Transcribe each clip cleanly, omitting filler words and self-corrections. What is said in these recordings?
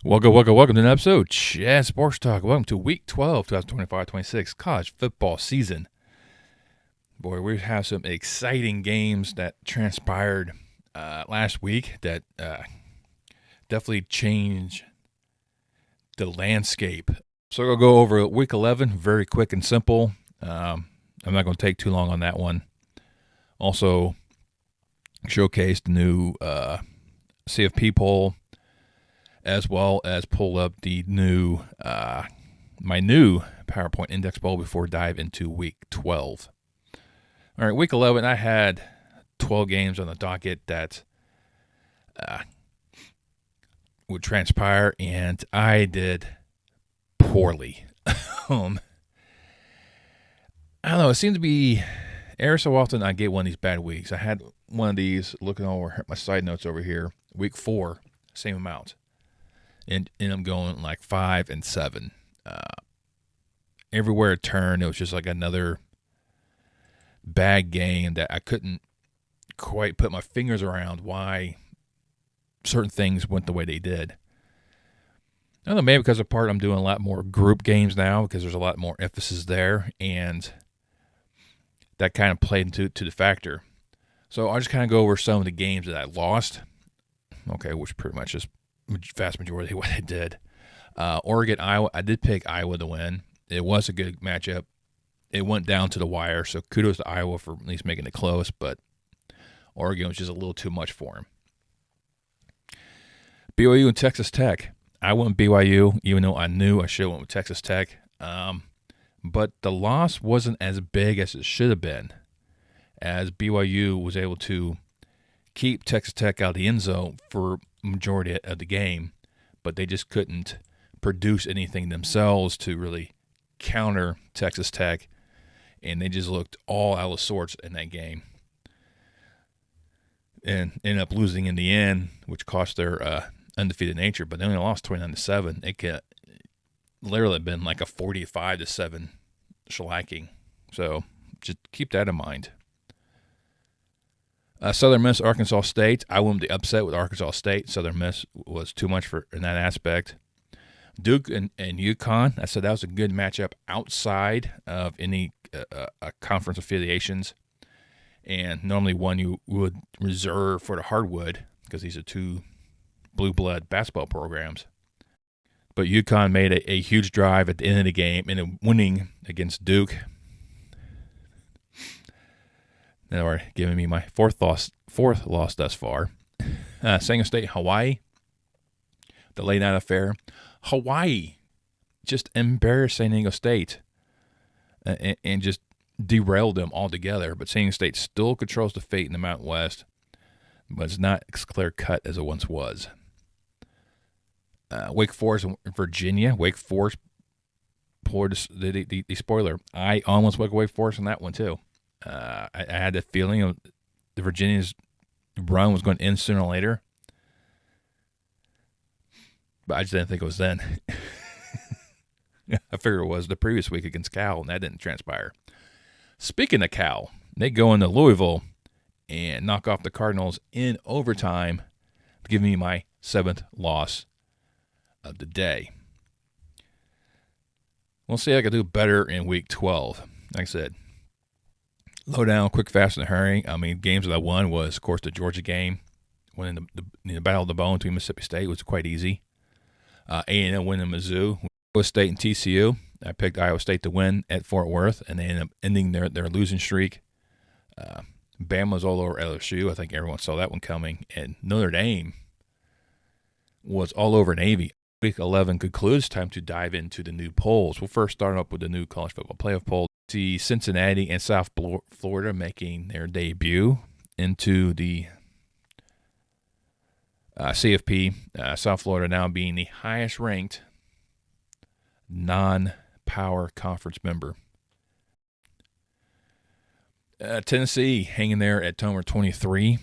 Welcome to an episode Chad Sports Talk. Welcome to Week 12, 2025-26 college football season. Boy, we have some exciting games that transpired last week that definitely changed the landscape. So we'll go over Week 11, very quick and simple. I'm not going to take too long on that one. Also, showcase the new CFP poll, as well as pull up the new my new PowerPoint index poll before dive into Week 12. All right, Week 11, I had 12 games on the docket that would transpire, and I did poorly. I don't know. It seems to be every so often I get one of these bad weeks. I had one of these, looking over my side notes over here, Week 4, same amount. And I'm going like 5 and 7. Everywhere I turned, it was just like another bad game that I couldn't quite put my fingers around why certain things went the way they did. I don't know, maybe because I'm doing a lot more group games now because there's a lot more emphasis there, and that kind of played into the factor. So I'll just kind of go over some of the games that I lost. Okay, which pretty much is vast majority of what I did. Oregon, Iowa, I did pick Iowa to win. It was a good matchup. It went down to the wire, so kudos to Iowa for at least making it close, but Oregon was just a little too much for him. BYU and Texas Tech. I went BYU, even though I knew I should have went with Texas Tech. But the loss wasn't as big as it should have been, as BYU was able to keep Texas Tech out of the end zone for majority of the game, but they just couldn't produce anything themselves to really counter Texas Tech, and they just looked all out of sorts in that game and ended up losing in the end, which cost their undefeated nature. But they only lost 29-7. It could literally have been like a 45-7 shellacking. So just keep that in mind. Southern Miss, Arkansas State. I wouldn't be upset with Arkansas State. Southern Miss was too much in that aspect. Duke and UConn. I said that was a good matchup outside of any conference affiliations, and normally one you would reserve for the hardwood because these are two blue blood basketball programs. But UConn made a huge drive at the end of the game and winning against Duke. Now we're giving me my fourth loss thus far. San Diego State, Hawaii, the late night affair. Hawaii just embarrassed San Diego State and just derailed them altogether. But San Diego State still controls the fate in the Mountain West, but it's not as clear cut as it once was. Wake Forest and Virginia. Wake Forest poured the spoiler. I almost went Wake Forest in that one too. I had the feeling of the Virginia's run was going to end sooner or later, but I just didn't think it was then. I figured it was the previous week against Cal, and that didn't transpire. Speaking of Cal, they go into Louisville and knock off the Cardinals in overtime, giving me my 7th loss of the day. We'll see if I can do better in Week 12. Like I said, low down, quick, fast, in a hurry. I mean, games that I won was, of course, the Georgia game. Winning the Battle of the Bone between Mississippi State was quite easy. A&M winning Mizzou. Iowa State and TCU. I picked Iowa State to win at Fort Worth, and they ended up ending their losing streak. Bama was all over LSU. I think everyone saw that one coming. And Notre Dame was all over Navy. Week 11 concludes. Time to dive into the new polls. We'll first start up with the new college football playoff poll. See Cincinnati and South Florida making their debut into the CFP. South Florida now being the highest ranked non-power conference member. Tennessee hanging there at number 23.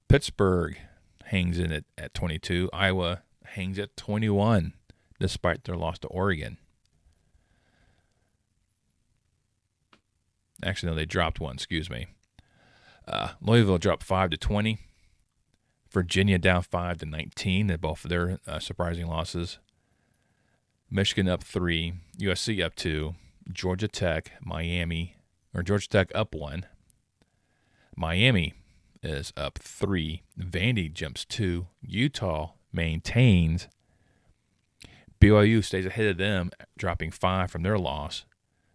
Pittsburgh hangs in it at 22. Iowa hangs at 21, despite their loss to Oregon. Actually, no, they dropped one, excuse me. Louisville dropped 5-20. Virginia down 5-19. They're both of their surprising losses. Michigan up 3. USC up 2. Georgia Tech up 1. Miami is up 3. Vandy jumps 2. Utah maintains. BYU stays ahead of them, dropping 5 from their loss,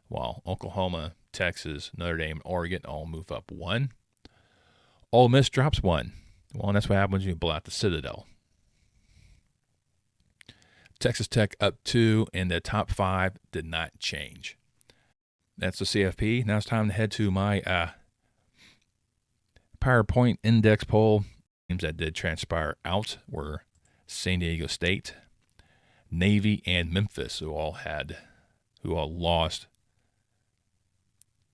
while Oklahoma, Texas, Notre Dame, and Oregon all move up 1. Ole Miss drops 1. Well, and that's what happens when you blow out the Citadel. Texas Tech up 2, and the top 5 did not change. That's the CFP. Now it's time to head to my PowerPoint index poll. Teams that did transpire out were San Diego State, Navy, and Memphis, who all lost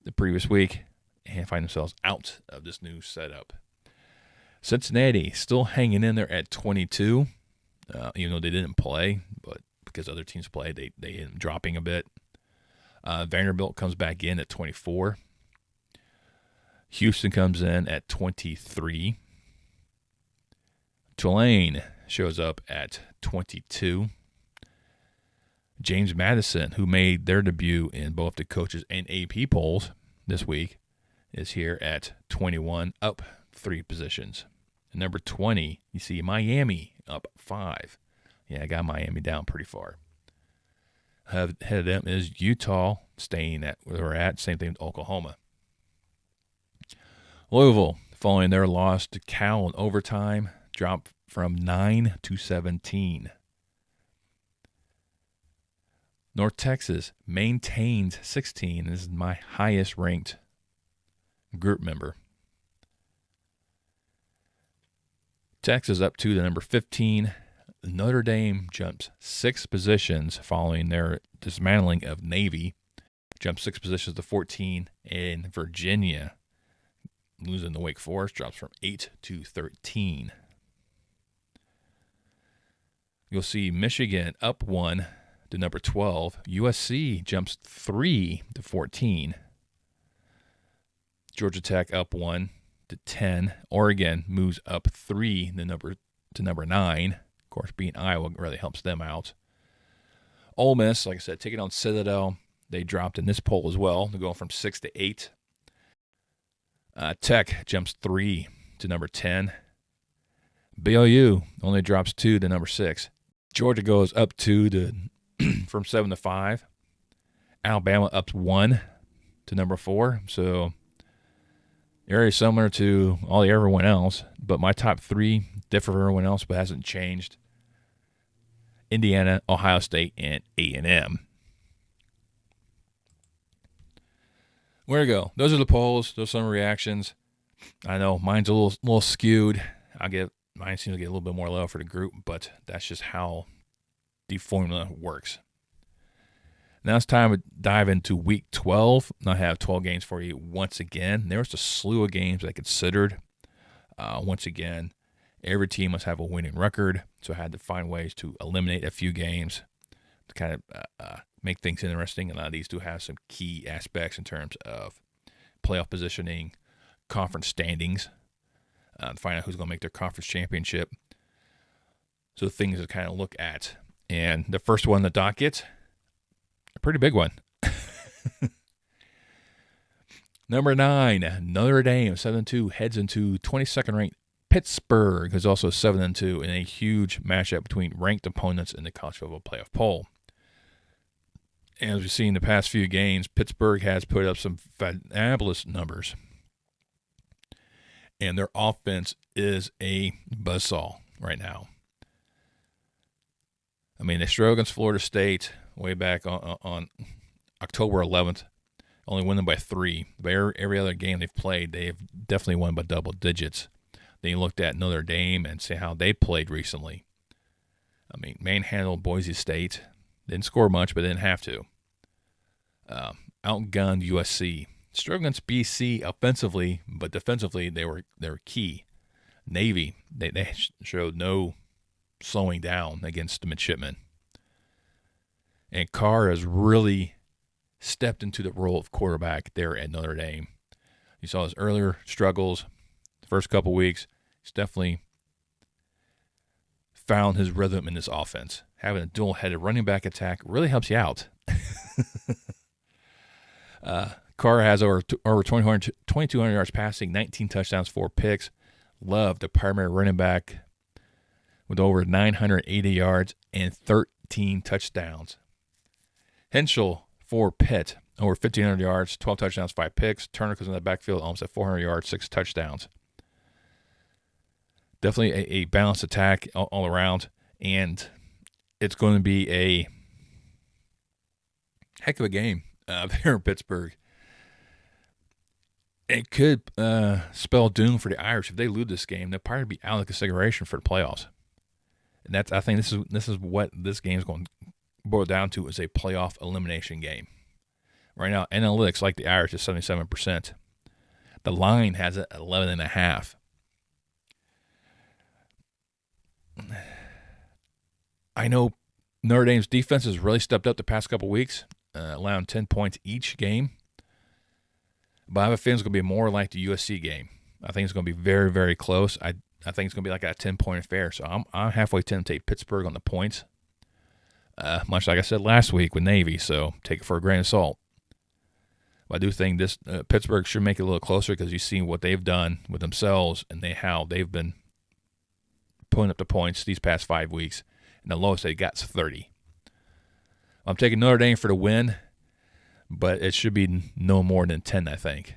the previous week and find themselves out of this new setup. Cincinnati still hanging in there at 22, even though they didn't play, but because other teams played, they ended up dropping a bit. Vanderbilt comes back in at 24. Houston comes in at 23. Tulane shows up at 22. James Madison, who made their debut in both the coaches and AP polls this week, is here at 21, up 3 positions. And number 20, you see Miami up 5. Yeah, I got Miami down pretty far. Ahead of them is Utah, staying at where they're at. Same thing with Oklahoma. Louisville, following their loss to Cal in overtime, dropped from 9 to 17. North Texas maintains 16. This is my highest ranked group member. Texas up to the number 15. Notre Dame jumps 6 positions following their dismantling of Navy. Jumps 6 positions to 14. And Virginia, losing to Wake Forest, drops from 8 to 13. You'll see Michigan up 1 to number 12. USC jumps 3 to 14. Georgia Tech up 1 to 10. Oregon moves up 3 to number 9. Of course, being Iowa really helps them out. Ole Miss, like I said, taking on Citadel. They dropped in this poll as well. They're going from 6 to 8. Tech jumps 3 to number 10. BYU only drops 2 to number 6. Georgia goes up 2 to from 7 to 5. Alabama up 1 to number 4. So very similar to everyone else, but my top 3 differ from everyone else, but hasn't changed. Indiana, Ohio State, and A&M. Where to go? Those are the polls. Those are some reactions. I know mine's a little skewed. Mine seems to get a little bit more love for the group, but that's just how the formula works. Now it's time to dive into Week 12. I have 12 games for you once again. There was a slew of games I considered. Once again, every team must have a winning record, so I had to find ways to eliminate a few games to kind of make things interesting. A lot of these do have some key aspects in terms of playoff positioning, conference standings, to find out who's going to make their conference championship. So things to kind of look at. And the first one, the docket, a pretty big one. Number 9, Notre Dame, 7-2, heads into 22nd ranked Pittsburgh, who's also 7-2 in a huge matchup between ranked opponents in the college football playoff poll. And as we've seen in the past few games, Pittsburgh has put up some fabulous numbers. And their offense is a buzzsaw right now. I mean, they struggled against Florida State way back on October 11th, only winning by 3. But every other game they've played, they've definitely won by double digits. Then you looked at Notre Dame and see how they played recently. I mean, manhandled Boise State. Didn't score much, but didn't have to. Outgunned USC. Struggled against BC offensively, but defensively they were key. Navy, they showed no slowing down against the midshipmen. And Carr has really stepped into the role of quarterback there at Notre Dame. You saw his earlier struggles the first couple weeks. He's definitely found his rhythm in this offense. Having a dual-headed running back attack really helps you out. Carr has over 2,200 yards passing, 19 touchdowns, 4 picks. Love, the primary running back, with over 980 yards and 13 touchdowns. Henschel for Pitt, over 1,500 yards, 12 touchdowns, 5 picks. Turner comes in the backfield, almost at 400 yards, 6 touchdowns. Definitely a balanced attack all around, and it's going to be a heck of a game there in Pittsburgh. It could spell doom for the Irish if they lose this game. They'll probably be out of consideration for the playoffs. And I think this is what this game is going to boil down to, is a playoff elimination game. Right now, analytics like the Irish is 77%. The line has it at 11.5. I know Notre Dame's defense has really stepped up the past couple weeks, allowing 10 points each game. But I have a feeling it's going to be more like the USC game. I think it's going to be very, very close. I think it's going to be like a 10-point affair. So I'm halfway tempted to take Pittsburgh on the points, much like I said last week with Navy. So take it for a grain of salt. But I do think this Pittsburgh should make it a little closer, because you see what they've done with themselves and how they've been putting up the points these past 5 weeks. And the lowest they got is 30. I'm taking Notre Dame for the win, but it should be no more than 10, I think.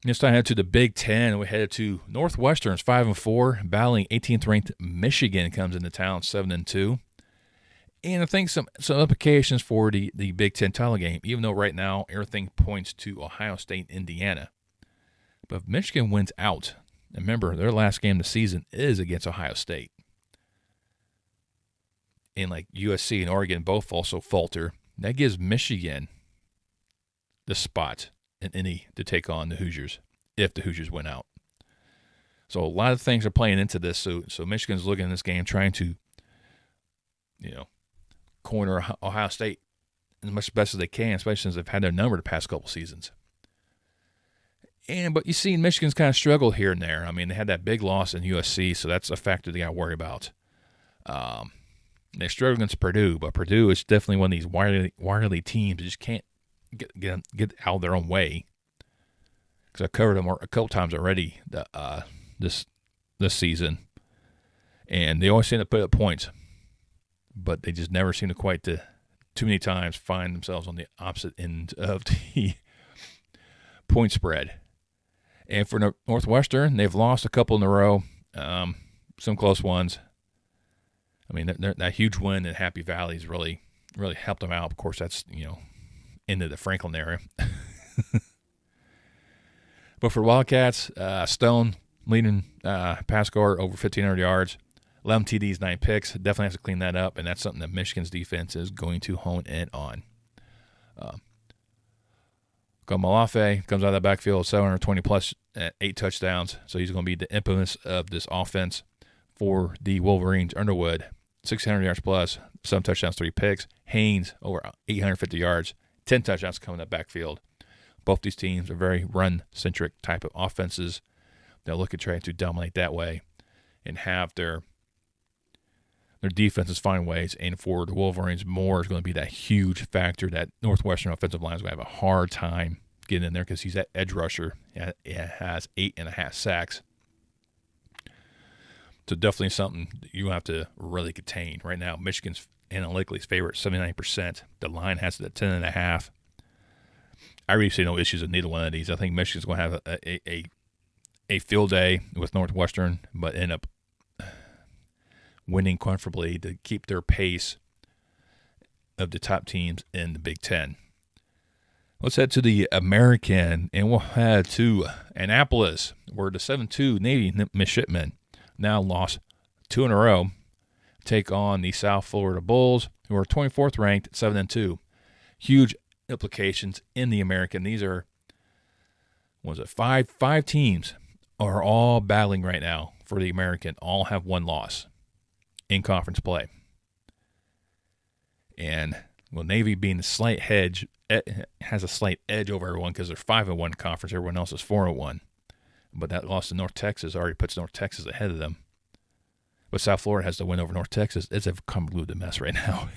Next time, head to the Big Ten. We headed to Northwestern's 5-4, battling 18th ranked Michigan comes into town 7-2. And I think some implications for the Big Ten title game, even though right now everything points to Ohio State and Indiana. But if Michigan wins out, remember, their last game of the season is against Ohio State. And like USC and Oregon both also falter. That gives Michigan the spot in any to take on the Hoosiers if the Hoosiers win out. So a lot of things are playing into this. So Michigan's looking at this game trying to, corner Ohio State as much best as they can, especially since they've had their number the past couple seasons. But you see Michigan's kind of struggled here and there. I mean, they had that big loss in USC, so that's a factor they got to worry about. They struggled against Purdue, but Purdue is definitely one of these wily teams that just can't get out of their own way. Because I've covered them a couple times already this season, and they always seem to put up points, but they just never seem to quite too many times find themselves on the opposite end of the point spread. And for Northwestern, they've lost a couple in a row, some close ones. I mean, that huge win in Happy Valley has really, really helped them out. Of course, that's, into the Franklin area. But for Wildcats, Stone leading pass score over 1,500 yards, 11 TDs, 9 picks. Definitely has to clean that up, and that's something that Michigan's defense is going to hone in on. Malafe comes out of that backfield, 720-plus, 8 touchdowns. So he's going to be the impetus of this offense for the Wolverines. Underwood, 600 yards plus, 7 touchdowns, 3 picks. Haynes, over 850 yards, 10 touchdowns coming in that backfield. Both these teams are very run-centric type of offenses. They'll look at trying to dominate that way and have their defenses find ways. And for the Wolverines, more is going to be that huge factor. That Northwestern offensive line is going to have a hard time getting in there because he's that edge rusher. He has 8.5 sacks. So definitely something that you have to really contain. Right now, Michigan's analytically favorite, 79%. The line has it at 10.5. I really see no issues with neither one of these. I think Michigan's going to have a field day with Northwestern, but end up winning comfortably to keep their pace of the top teams in the Big Ten. Let's head to the American, and we'll head to Annapolis, where the 7-2 Navy Midshipmen now lost 2 in a row, take on the South Florida Bulls, who are 24th ranked, 7-2. Huge implications in the American. These are, five teams are all battling right now for the American. All have one loss in conference play. And Navy being the slight hedge has a slight edge over everyone because they're 5-1 conference. Everyone else is 4-1. But that loss to North Texas already puts North Texas ahead of them. But South Florida has to win over North Texas. It's a convoluted mess right now.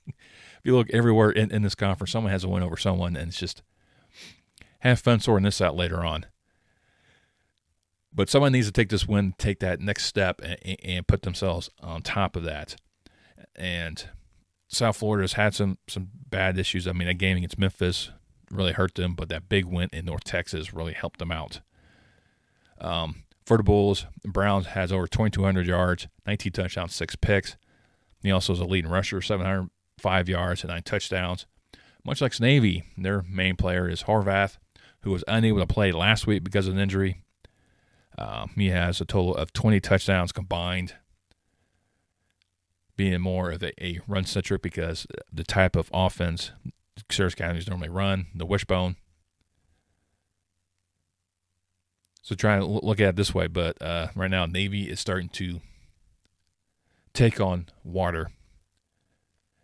If you look everywhere in this conference, someone has a win over someone, and it's just have fun sorting this out later on. But someone needs to take this win, take that next step, and put themselves on top of that. And South Florida has had some bad issues. I mean, that game against Memphis really hurt them, but that big win in North Texas really helped them out. For the Bulls, Browns has over 2,200 yards, 19 touchdowns, 6 picks. He also is a leading rusher, 705 yards and 9 touchdowns. Much like Navy, their main player is Horvath, who was unable to play last week because of an injury. He has a total of 20 touchdowns combined, being more of a run-centric because the type of offense Syracuse Academies normally run, the wishbone. So try to look at it this way, but right now Navy is starting to take on water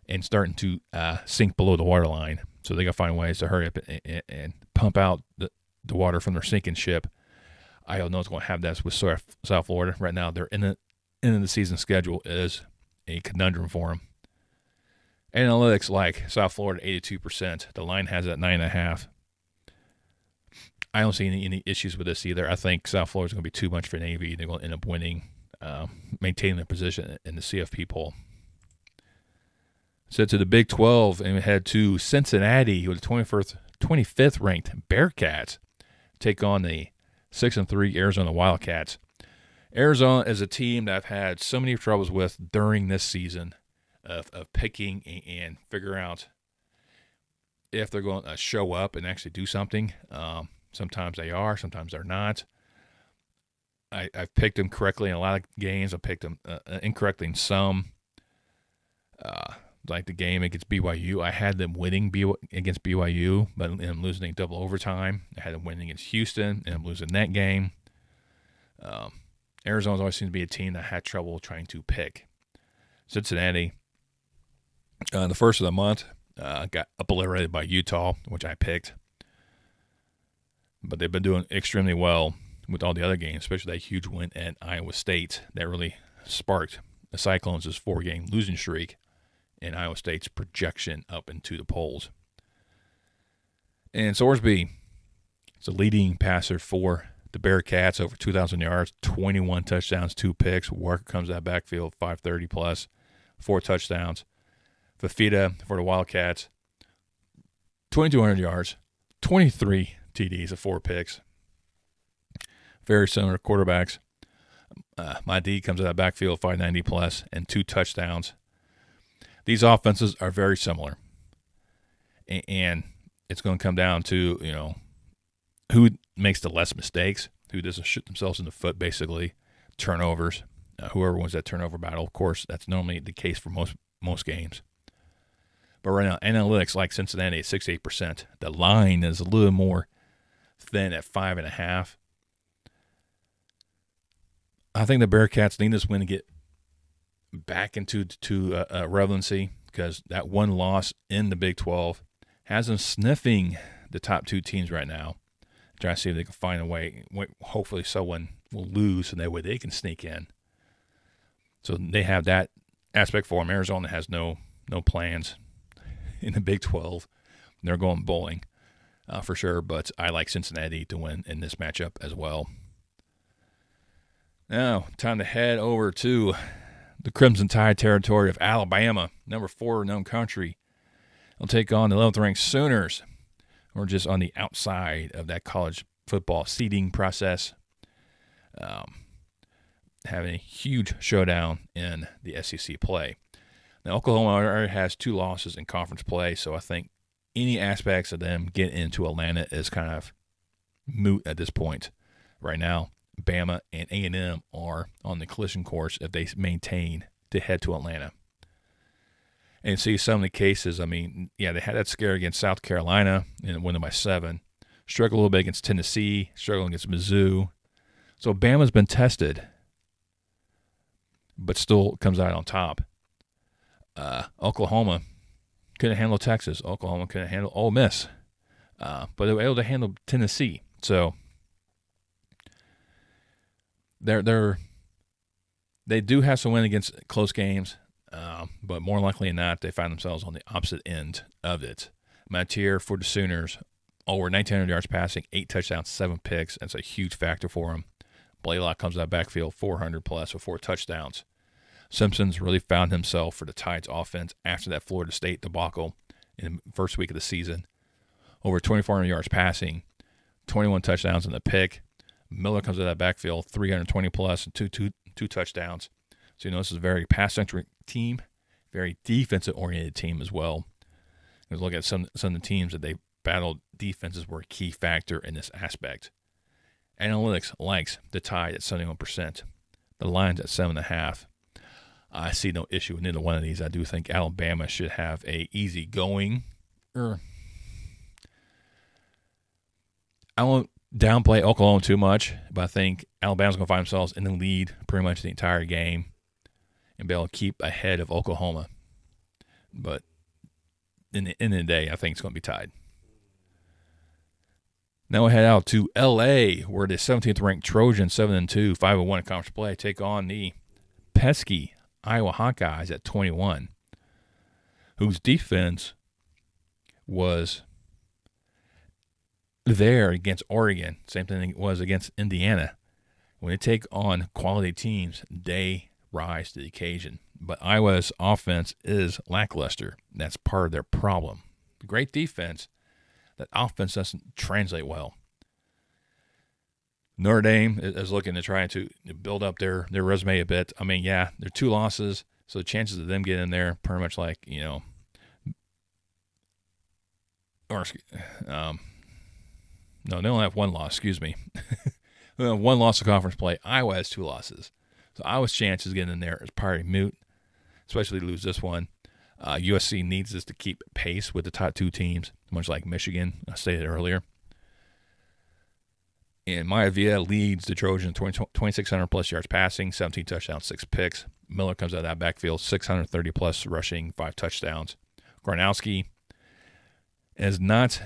and starting to sink below the water line. So they got to find ways to hurry up and pump out the water from their sinking ship. I don't know what's going to have that with South Florida. Right now, their end of the season schedule is a conundrum for them. Analytics like South Florida 82%. The line has it at 9.5. I don't see any issues with this either. I think South Florida is going to be too much for Navy. They're going to end up winning, maintaining their position in the CFP poll. So to the Big 12, and we head to Cincinnati with the 25th ranked Bearcats take on the 6-3 Arizona Wildcats. Arizona is a team that I've had so many troubles with during this season of picking and figuring out if they're going to show up and actually do something. Sometimes they are, sometimes they're not. I've picked them correctly in a lot of games. I've picked them incorrectly in some. Like the game against BYU, I had them winning against BYU, but I'm losing in double overtime. I had them winning against Houston, and I'm losing that game. Arizona's always seemed to be a team that I had trouble trying to pick. Cincinnati, the first of the month, got obliterated by Utah, which I picked. But they've been doing extremely well with all the other games, especially that huge win at Iowa State that really sparked the Cyclones' 4-game losing streak and Iowa State's projection up into the polls. And Sorsby is a leading passer for the Bearcats, over 2,000 yards, 21 touchdowns, 2 picks. Walker comes out backfield, 530 plus, 4 touchdowns. Fafita for the Wildcats, 2,200 yards, 23 TDs of 4 picks. Very similar quarterbacks. My D comes out of backfield, 590 plus, and 2 touchdowns. These offenses are very similar, and it's going to come down to, who makes the less mistakes, who doesn't shoot themselves in the foot, basically, turnovers. Whoever wins that turnover battle, of course, that's normally the case for most games. But right now, analytics like Cincinnati at 68%. The line is a little more thin at 5.5. I think the Bearcats need this win to get back into relevancy, because that one loss in the Big 12 has them sniffing the top 2 teams right now. Trying to see if they can find a way. Hopefully someone will lose, and that way they can sneak in. So they have that aspect for them. Arizona has no plans in the Big 12. They're going bowling for sure, but I like Cincinnati to win in this matchup as well. Now, time to head over to the Crimson Tide territory of Alabama, number 4 known country. They'll take on the 11th-ranked Sooners. We're just on the outside of that college football seeding process, having a huge showdown in the SEC play. Now, Oklahoma already has 2 losses in conference play, so I think any aspects of them getting into Atlanta is kind of moot at this point. Right now, Bama and A&M are on the collision course if they maintain to head to Atlanta. And see some of the cases, they had that scare against South Carolina and won them by 7. Struggled a little bit against Tennessee, struggled against Mizzou. So Bama's been tested, but still comes out on top. Oklahoma couldn't handle Texas. Oklahoma couldn't handle Ole Miss. But they were able to handle Tennessee. So they do have some win against close games, but more likely than not, they find themselves on the opposite end of it. Matier for the Sooners, over 1,900 yards passing, 8 touchdowns, 7 picks. That's a huge factor for him. Blaylock comes out of backfield, 400 plus with 4 touchdowns. Simpson's really found himself for the Tides offense after that Florida State debacle in the first week of the season. Over 2,400 yards passing, 21 touchdowns in the pick. Miller comes out of that backfield, 320 plus and two touchdowns. So, this is a very pass-centric team, very defensive-oriented team as well. Let's look at some of the teams that they battled. Defenses were a key factor in this aspect. Analytics likes the Tide at 71%. The Lions at 7.5. I see no issue with either one of these. I do think Alabama should have a easy going. I won't downplay Oklahoma too much, but I think Alabama's going to find themselves in the lead pretty much the entire game and be able to keep ahead of Oklahoma. But in the end of the day, I think it's going to be tied. Now we'll head out to L.A., where the 17th ranked Trojan, 7-2, 5-1 in conference play, take on the pesky Iowa Hawkeyes at 21, whose defense was there against Oregon. Same thing it was against Indiana. When they take on quality teams, they rise to the occasion. But Iowa's offense is lackluster. That's part of their problem. Great defense. That offense doesn't translate well. Notre Dame is looking to try to build up their resume a bit. I mean, yeah, they're 2 losses, so the chances of them getting in there pretty much like, no, they only have 1 loss, excuse me. They have 1 loss of conference play. Iowa has 2 losses. So Iowa's chances of getting in there is probably moot, especially lose this one. USC needs this to keep pace with the top 2 teams, much like Michigan, I stated earlier. And Maivia leads the Trojans 2,600 plus yards passing, 17 touchdowns, 6 picks. Miller comes out of that backfield, 630 plus rushing, 5 touchdowns. Gronowski is not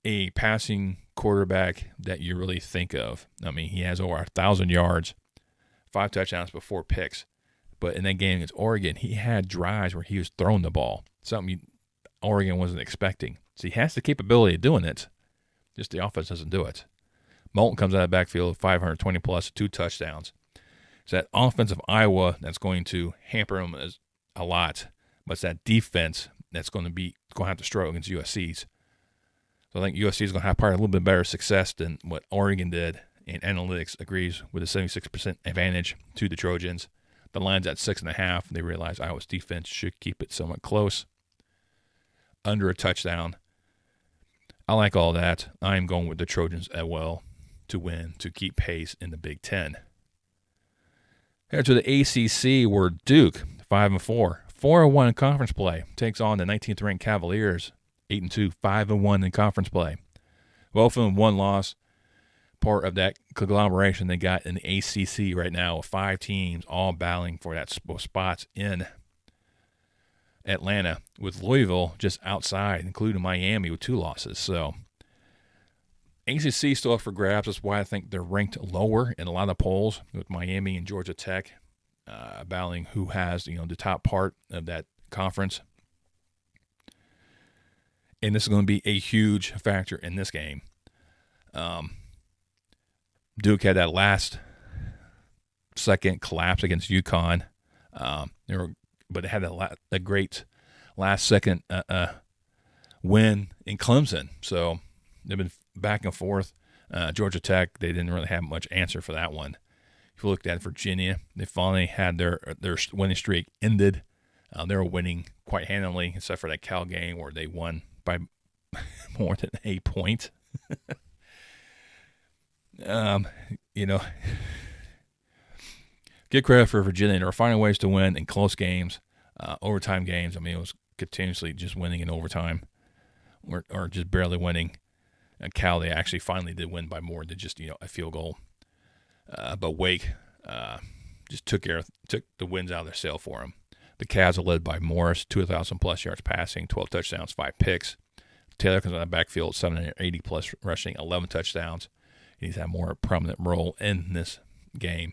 a passing quarterback that you really think of. I mean, he has over 1,000 yards, 5 touchdowns, but 4 picks. But in that game against Oregon, he had drives where he was throwing the ball, something Oregon wasn't expecting. So he has the capability of doing it, just the offense doesn't do it. Moulton comes out of the backfield, 520 plus, 2 touchdowns. It's that offense of Iowa that's going to hamper him a lot, but it's that defense that's going to have to struggle against USC's. So I think USC is going to have probably a little bit better success than what Oregon did, and analytics agrees with a 76% advantage to the Trojans. The line's at 6.5. They realize Iowa's defense should keep it somewhat close. Under a touchdown. I like all that. I'm going with the Trojans as well to win, to keep pace in the Big Ten. Head to the ACC, where Duke, 5-4, 4-1 in conference play, takes on the 19th ranked Cavaliers, 8-2, 5-1 in conference play. Both of them 1 loss. Part of that conglomeration they got in the ACC right now with 5 teams all battling for that spots in Atlanta, with Louisville just outside, including Miami with 2 losses. So ACC still up for grabs. That's why I think they're ranked lower in a lot of polls, with Miami and Georgia Tech battling who has the top part of that conference. And this is going to be a huge factor in this game. Duke had that last second collapse against UConn. But it had a great last second win in Clemson. So they've been back and forth. Georgia Tech, they didn't really have much answer for that one. If you looked at Virginia, they finally had their winning streak ended. They were winning quite handily, except for that Cal game where they won by more than a point. Get credit for Virginia. They were finding ways to win in close games, overtime games. I mean, it was continuously just winning in overtime or just barely winning. Cal, they actually finally did win by more than just, a field goal. But Wake just took the wins out of their sail for them. The Cavs are led by Morris, 2,000-plus yards passing, 12 touchdowns, 5 picks. Taylor comes on the backfield, 780-plus rushing, 11 touchdowns. He's had a more prominent role in this game.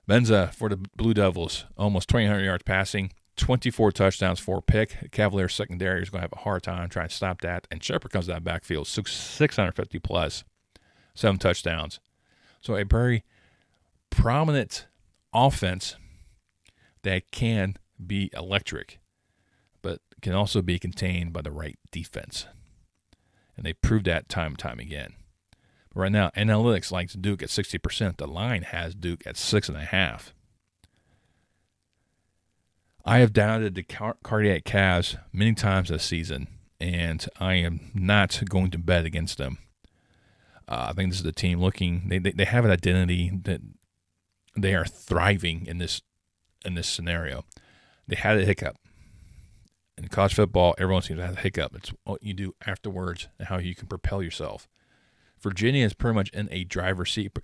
Menza for the Blue Devils, almost 2,800 yards passing, 24 touchdowns, 4 pick. Cavaliers secondary is going to have a hard time trying to stop that. And Shepard comes out of backfield, 650 plus, 7 touchdowns. So a very prominent offense that can be electric, but can also be contained by the right defense. And they proved that time and time again. But right now, analytics likes Duke at 60%. The line has Duke at 6.5. I have doubted the Cardiac Cavs many times this season, and I am not going to bet against them. I think this is the team looking. They have an identity that they are thriving in this scenario. They had a hiccup. In college football, everyone seems to have a hiccup. It's what you do afterwards and how you can propel yourself. Virginia is pretty much in a driver's seat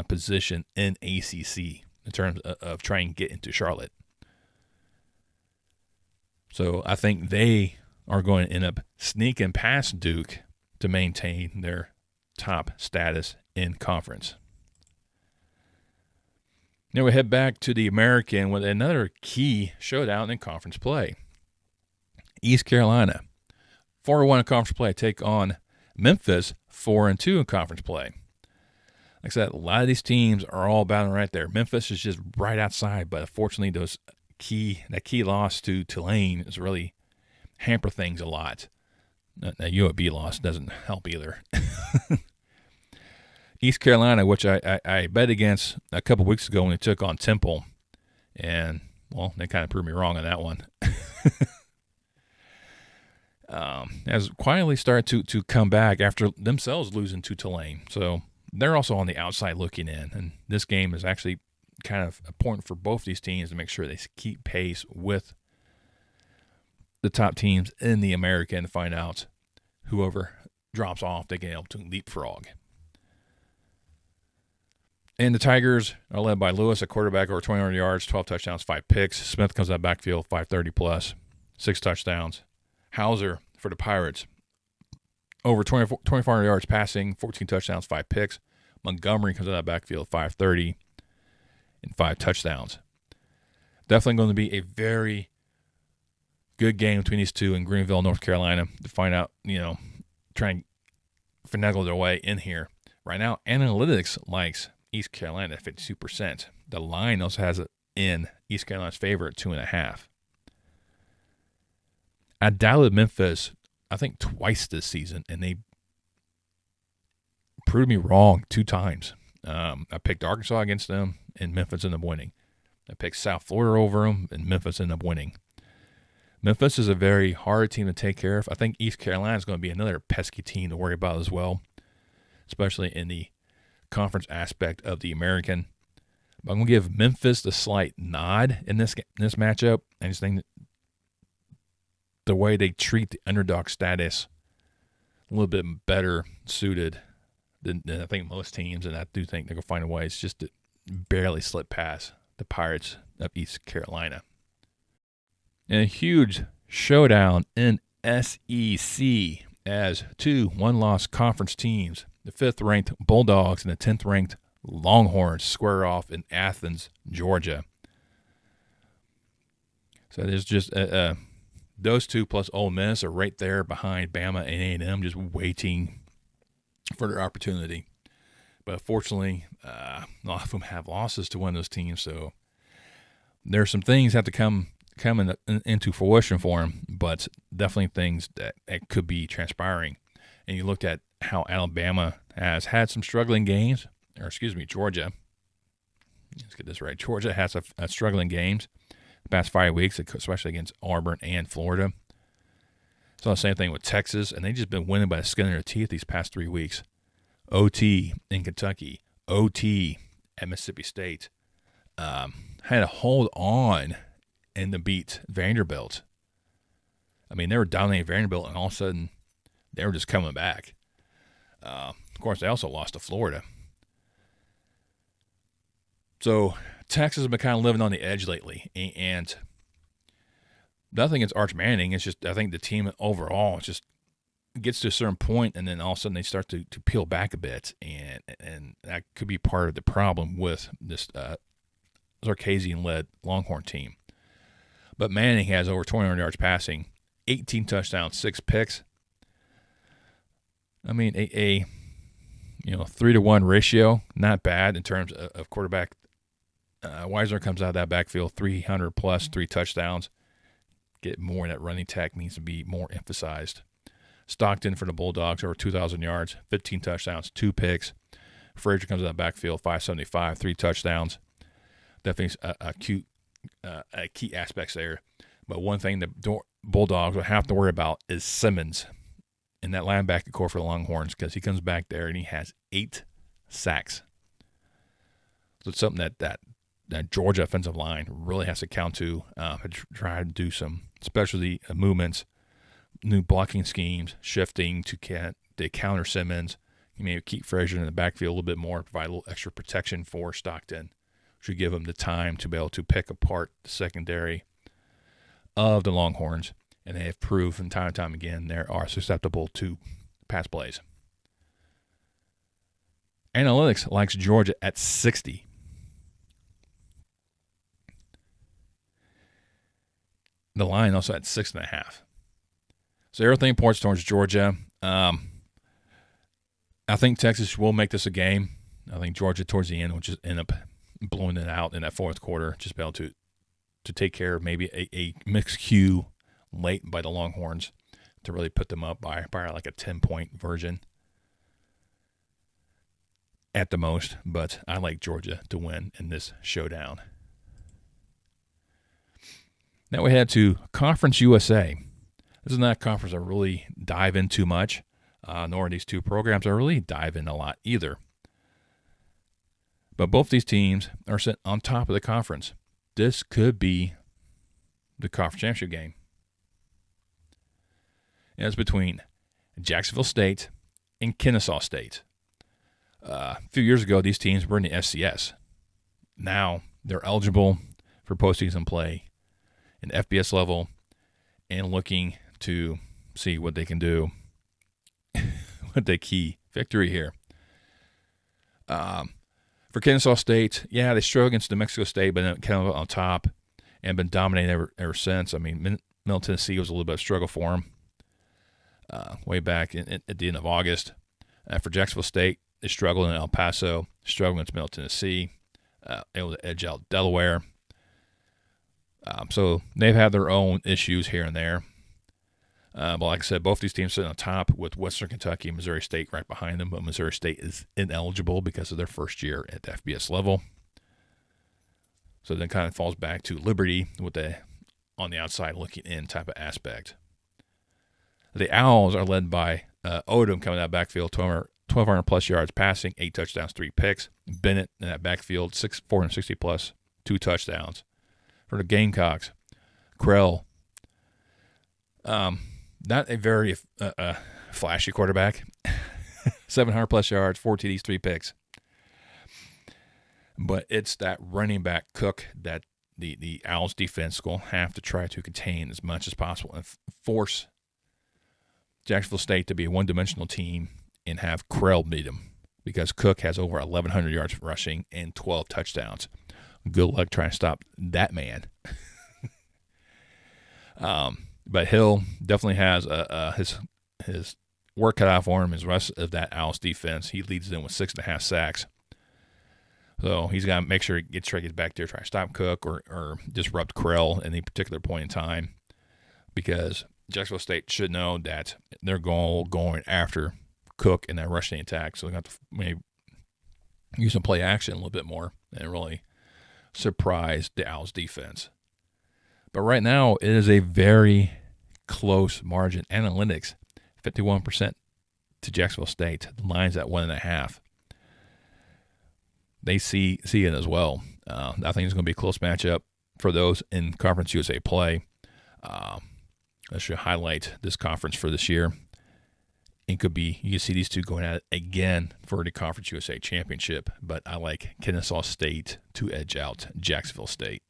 position in ACC in terms of trying to get into Charlotte. So I think they are going to end up sneaking past Duke to maintain their top status in conference. Now we head back to the American with another key showdown in conference play. East Carolina, 4-1 in conference play, take on Memphis, 4-2 in conference play. Like I said, a lot of these teams are all battling right there. Memphis is just right outside, but unfortunately that key loss to Tulane is really hamper things a lot. That UAB loss doesn't help either. East Carolina, which I bet against a couple weeks ago when they took on Temple, and, well, they kind of proved me wrong on that one. Has quietly started to come back after themselves losing to Tulane. So they're also on the outside looking in, and this game is actually kind of important for both these teams to make sure they keep pace with the top teams in the American to find out whoever drops off, they can be able to leapfrog. And the Tigers are led by Lewis, a quarterback, over 2,100 yards, 12 touchdowns, 5 picks. Smith comes out of backfield, 530 plus, 6 touchdowns. Hauser for the Pirates, over 2,400 yards passing, 14 touchdowns, 5 picks. Montgomery comes out of backfield, 530 and 5 touchdowns. Definitely going to be a very good game between these two in Greenville, North Carolina, to find out, try and finagle their way in here. Right now, analytics likes East Carolina at 52%. The line also has it in East Carolina's favor at 2.5. I doubted Memphis, I think, twice this season, and they proved me wrong 2 times. I picked Arkansas against them, and Memphis ended up winning. I picked South Florida over them, and Memphis ended up winning. Memphis is a very hard team to take care of. I think East Carolina is going to be another pesky team to worry about as well, especially in the conference aspect of the American. But I'm going to give Memphis the slight nod in this matchup. I just think that the way they treat the underdog status a little bit better suited than I think most teams, and I do think they're going to find a way. It's just to barely slip past the Pirates of East Carolina. And a huge showdown in SEC as 2 one-loss conference teams, the 5th-ranked Bulldogs and the 10th-ranked Longhorns, square off in Athens, Georgia. So there's just those two plus Ole Miss are right there behind Bama and A&M, just waiting for their opportunity. But unfortunately, a lot of them have losses to one of those teams, so there's some things that have to come into fruition for them, but definitely things that could be transpiring. And you looked at how Alabama has had some struggling games, Georgia. Let's get this right. Georgia has a struggling games the past 5 weeks, especially against Auburn and Florida. So the same thing with Texas, and they've just been winning by the skin of their teeth these past 3 weeks. OT in Kentucky, OT at Mississippi State. Had to hold on and to beat Vanderbilt. I mean, they were dominating Vanderbilt, and all of a sudden, they were just coming back. Of course, they also lost to Florida. So Texas has been kind of living on the edge lately, and nothing against Arch Manning. It's just I think the team overall is just gets to a certain point, and then all of a sudden they start to peel back a bit, and that could be part of the problem with this Sarkisian-led Longhorn team. But Manning has over 2,100 yards passing, 18 touchdowns, 6 picks. I mean, a 3-to-1 ratio, not bad in terms of quarterback. Weisner comes out of that backfield, 300 plus, 3 touchdowns. Get more in that running tech needs to be more emphasized. Stockton for the Bulldogs, over 2,000 yards, 15 touchdowns, 2 picks. Frazier comes out of that backfield, 575, 3 touchdowns. Definitely key aspects there. But one thing the Bulldogs will have to worry about is Simmons in that linebacker core for the Longhorns, because he comes back there and he has 8 sacks. So it's something that Georgia offensive line really has to count to try to do some specialty movements, new blocking schemes, shifting to counter Simmons. You may keep Frazier in the backfield a little bit more, provide a little extra protection for Stockton. Should give him the time to be able to pick apart the secondary of the Longhorns, and they have proven time and time again they are susceptible to pass plays. Analytics likes Georgia at 60. The line also at 6.5. So everything points towards Georgia. I think Texas will make this a game. I think Georgia towards the end will just end up blowing it out in that fourth quarter, just be able to take care of maybe a mixed cue late by the Longhorns to really put them up by like a 10-point version at the most. But I like Georgia to win in this showdown. Now we head to Conference USA. This is not a conference I really dive into much, nor are these two programs I really dive in a lot either. But both these teams are sitting on top of the conference. This could be the conference championship game. And it's between Jacksonville State and Kennesaw State. A few years ago, these teams were in the FCS. Now they're eligible for postseason play in FBS level and looking to see what they can do with the key victory here. For Kennesaw State, yeah, they struggled against New Mexico State, but then kind of on top and been dominating ever since. I mean, Middle Tennessee was a little bit of a struggle for them way back at the end of August. For Jacksonville State, they struggled in El Paso, struggled against Middle Tennessee, able to edge out Delaware. So they've had their own issues here and there. But like I said, both these teams sit on top with Western Kentucky and Missouri State right behind them. But Missouri State is ineligible because of their first year at the FBS level. So then kind of falls back to Liberty with the on the outside looking in type of aspect. The Owls are led by Odom coming out of backfield, 1,200 plus yards passing, 8 touchdowns, 3 picks. Bennett in that backfield, 460 plus, 2 touchdowns. For the Gamecocks, Krell, not a very flashy quarterback. 700 plus yards, 4 TDs, 3 picks. But it's that running back Cook that the Owls defense will have to try to contain as much as possible and force Jacksonville State to be a one-dimensional team and have Krell beat them, because Cook has over 1,100 yards rushing and 12 touchdowns. Good luck trying to stop that man. But Hill definitely has his work cut out for him. His rest of that Owls defense, he leads them with 6.5 sacks. So he's got to make sure he gets back there, try to stop Cook or disrupt Krell at any particular point in time, because Jacksonville State should know that they're going after Cook in that rushing attack. So they have to maybe use some play action a little bit more and really surprise the Owls defense. But right now, it is a very close margin. Analytics, 51% to Jacksonville State. The line's at 1.5. They see it as well. I think it's going to be a close matchup for those in Conference USA play. That should highlight this conference for this year. It could be, you can see these two going at it again for the Conference USA championship, but I like Kennesaw State to edge out Jacksonville State.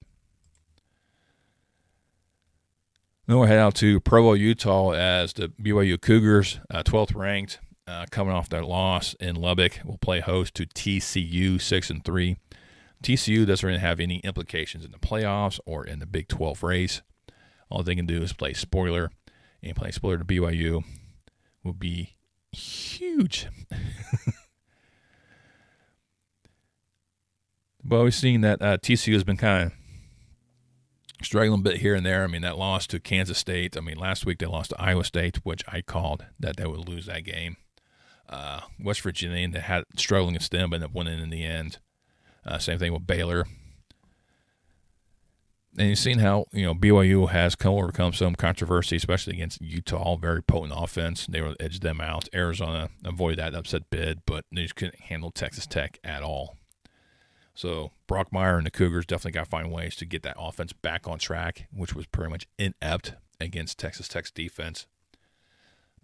Then we'll head out to Provo, Utah, as the BYU Cougars, 12th ranked, coming off their loss in Lubbock, will play host to TCU, 6-3. TCU doesn't really have any implications in the playoffs or in the Big 12 race. All they can do is play spoiler, and playing spoiler to BYU will be huge. But we've seen that TCU has been kind of struggling a bit here and there. I mean, that loss to Kansas State. I mean, last week they lost to Iowa State, which I called that they would lose that game. West Virginia, they had struggling against them, but ended up winning in the end. Same thing with Baylor. And you've seen how, BYU has overcome some controversy, especially against Utah. Very potent offense. They were edged them out. Arizona avoided that upset bid, but they just couldn't handle Texas Tech at all. So Brockmeyer and the Cougars definitely got to find ways to get that offense back on track, which was pretty much inept against Texas Tech's defense.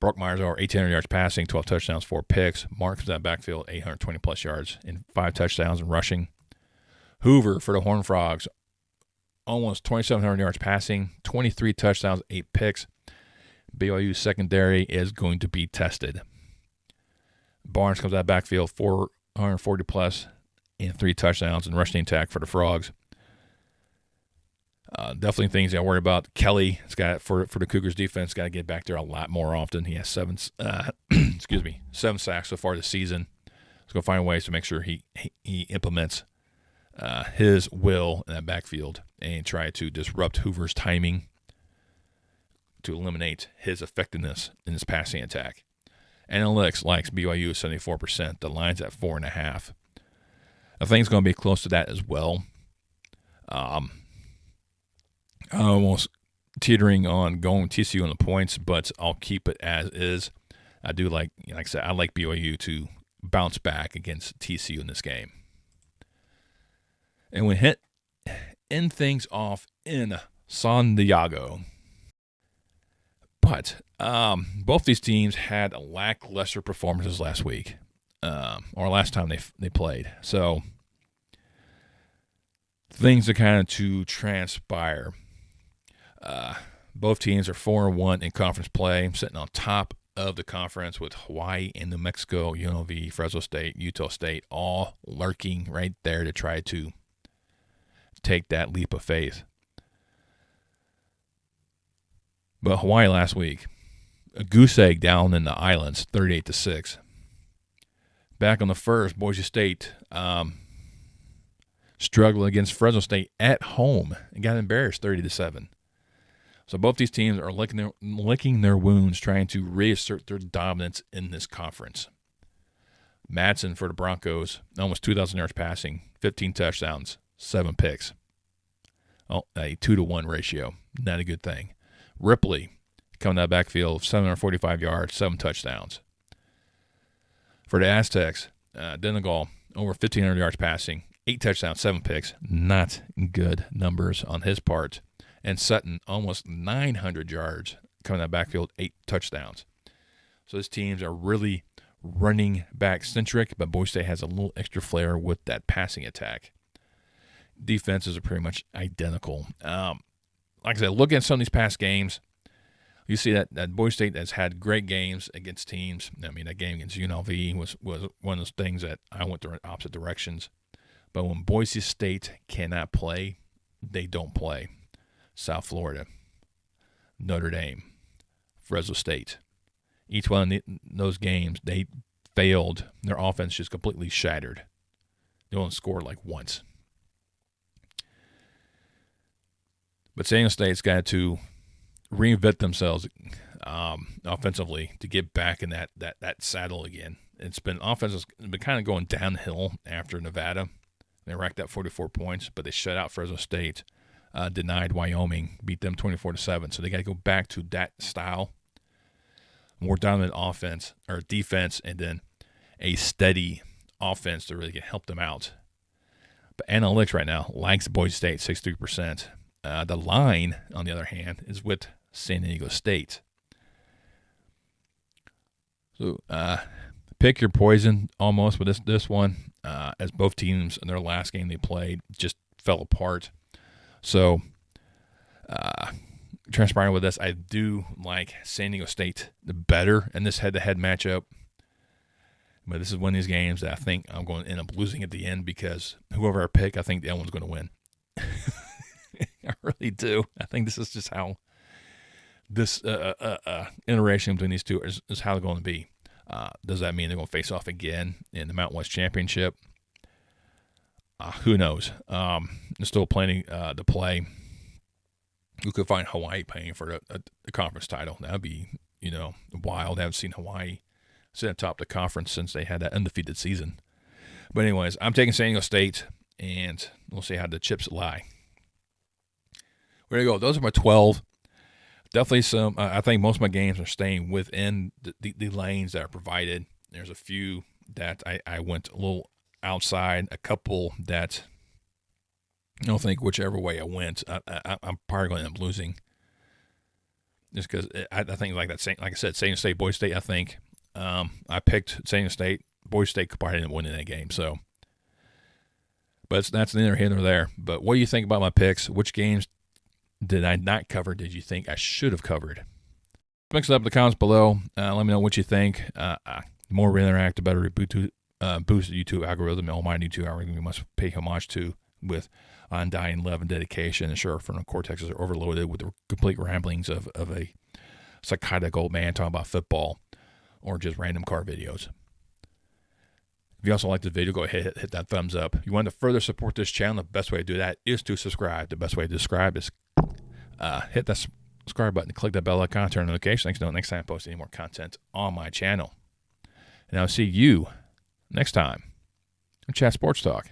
Brockmeyer's over 1,800 yards passing, 12 touchdowns, 4 picks. Marks that backfield, 820-plus yards and 5 touchdowns in rushing. Hoover for the Horned Frogs, almost 2,700 yards passing, 23 touchdowns, 8 picks. BYU's secondary is going to be tested. Barnes comes out of backfield, 440-plus and 3 touchdowns and rushing attack for the Frogs. Definitely things you got to worry about. Kelly has got for the Cougars defense, got to get back there a lot more often. He has 7 sacks so far this season. He's going to find ways to make sure he implements his will in that backfield and try to disrupt Hoover's timing to eliminate his effectiveness in his passing attack. Analytics likes BYU at 74%. The line's at 4.5. I think it's going to be close to that as well. I'm almost teetering on going TCU on the points, but I'll keep it as is. I do like I said, I like BYU to bounce back against TCU in this game. And we end things off in San Diego. But both these teams had lackluster performances last week, or last time they played. So things are kind of to transpire. Both teams are 4-1 in conference play, sitting on top of the conference with Hawaii and New Mexico, UNLV, Fresno State, Utah State, all lurking right there to try to take that leap of faith. But Hawaii last week, a goose egg down in the islands, 38-6. Back on the first, Boise State struggled against Fresno State at home and got embarrassed 30-7. So both these teams are licking their wounds, trying to reassert their dominance in this conference. Madsen for the Broncos, almost 2,000 yards passing, 15 touchdowns, 7 picks. Oh, a 2-to-1 ratio. Not a good thing. Ripley coming out of the backfield, 745 yards, 7 touchdowns. For the Aztecs, Denegal, over 1,500 yards passing, 8 touchdowns, 7 picks. Not good numbers on his part. And Sutton, almost 900 yards, coming out of the backfield, 8 touchdowns. So these teams are really running back-centric, but Boise State has a little extra flair with that passing attack. Defenses are pretty much identical. Like I said, looking at some of these past games, you see that Boise State has had great games against teams. I mean, that game against UNLV was one of those things that I went the opposite directions. But when Boise State cannot play, they don't play. South Florida, Notre Dame, Fresno State. Each one of those games, they failed. Their offense just completely shattered. They only scored like once. But San Diego State's got to reinvent themselves offensively to get back in that saddle again. It's been kind of going downhill after Nevada. They racked up 44 points, but they shut out Fresno State. Denied Wyoming, beat them 24-7. So they got to go back to that style, more dominant offense or defense, and then a steady offense to really help them out. But analytics right now likes Boise State 63%. The line, on the other hand, is with San Diego State. So pick your poison almost with this one, as both teams in their last game they played just fell apart. So transpiring with this, I do like San Diego State better in this head-to-head matchup. But this is one of these games that I think I'm going to end up losing at the end because whoever I pick, I think the other one's going to win. I really do. I think this is just how this interaction between these two is how they're going to be. Does that mean they're going to face off again in the Mountain West Championship? Who knows? There's still plenty to play. We could find Hawaii playing for the conference title. That would be, wild. I haven't seen Hawaii sit atop the conference since they had that undefeated season. But anyways, I'm taking San Diego State, and we'll see how the chips lie. There you go. Those are my 12. Definitely some. I think most of my games are staying within the lanes that are provided. There's a few that I went a little outside. A couple that I don't think whichever way I went, I'm probably going to end up losing. Just because I think like I said, San Diego State, Boise State. I think I picked San Diego State. Boise State could probably end up winning that game. So, but that's neither here nor there. But what do you think about my picks? Which games did I not cover? Did you think I should have covered? Mix it up in the comments below. Let me know what you think. The more we interact, the better we boost the YouTube algorithm. Almighty YouTube algorithm we must pay homage to with undying love and dedication. And sure, frontal cortexes are overloaded with the complete ramblings of a psychotic old man talking about football or just random car videos. If you also like this video, go ahead and hit that thumbs up. If you want to further support this channel, the best way to do that is to subscribe. The best way to subscribe is hit that subscribe button, click that bell icon, turn on notifications. Next time I post any more content on my channel. And I'll see you next time on Chat Sports Talk.